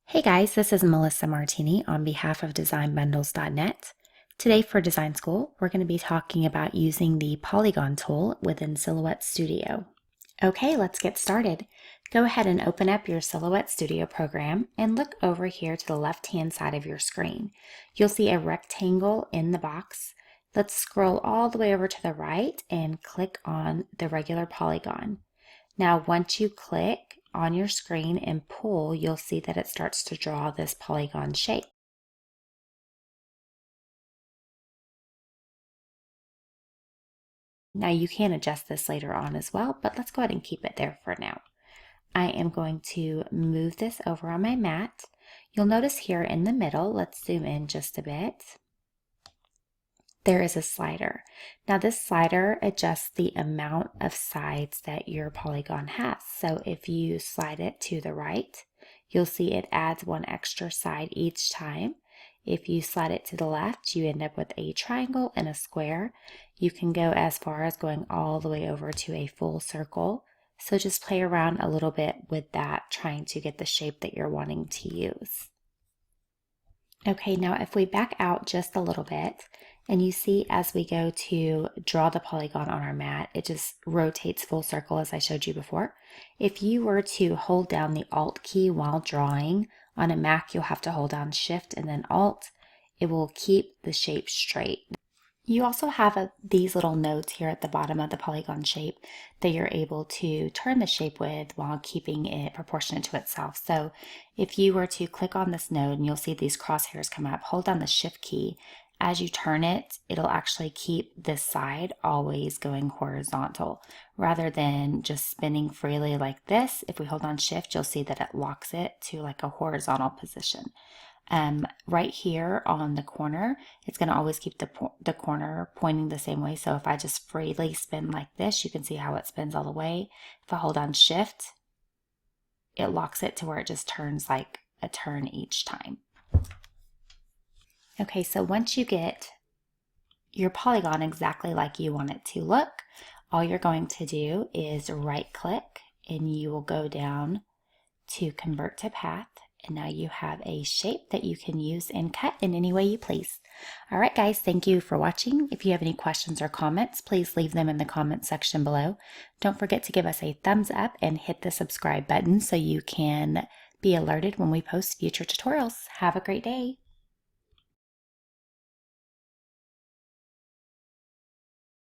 Hey guys, this is Melissa Martini on behalf of DesignBundles.net. Today for Design School, we're going to be talking about using the Polygon tool within Silhouette Studio. Okay, let's get started. Go ahead and open up your Silhouette Studio program and look over here to the left-hand side of your screen. You'll see a rectangle in the box. Let's scroll all the way over to the right and click on the regular polygon. Now, once you click on your screen and pull, you'll see that it starts to draw this polygon shape. Now you can adjust this later on as well, but let's go ahead and keep it there for now. I am going to move this over on my mat. You'll notice here in the middle, let's zoom in just a bit. There is a slider. Now this slider adjusts the amount of sides that your polygon has. So if you slide it to the right, you'll see it adds one extra side each time. If you slide it to the left, you end up with a triangle and a square. You can go as far as going all the way over to a full circle. So just play around a little bit with that, trying to get the shape that you're wanting to use. Okay, now if we back out just a little bit, and you see as we go to draw the polygon on our mat, it just rotates full circle as I showed you before. If you were to hold down the Alt key while drawing, on a Mac you'll have to hold down Shift and then Alt. It will keep the shape straight. You also have these little nodes here at the bottom of the polygon shape that you're able to turn the shape with while keeping it proportionate to itself. So if you were to click on this node and you'll see these crosshairs come up, hold down the Shift key. As you turn it, it'll actually keep this side always going horizontal rather than just spinning freely like this. If we hold on Shift, you'll see that it locks it to like a horizontal position. Right here on the corner, it's going to always keep the corner pointing the same way. So if I just freely spin like this, you can see how it spins all the way. If I hold on Shift, it locks it to where it just turns like a turn each time. Okay, so once you get your polygon exactly like you want it to look, all you're going to do is right click and you will go down to convert to path. And now you have a shape that you can use and cut in any way you please. All right, guys, thank you for watching. If you have any questions or comments, please leave them in the comment section below. Don't forget to give us a thumbs up and hit the subscribe button so you can be alerted when we post future tutorials. Have a great day.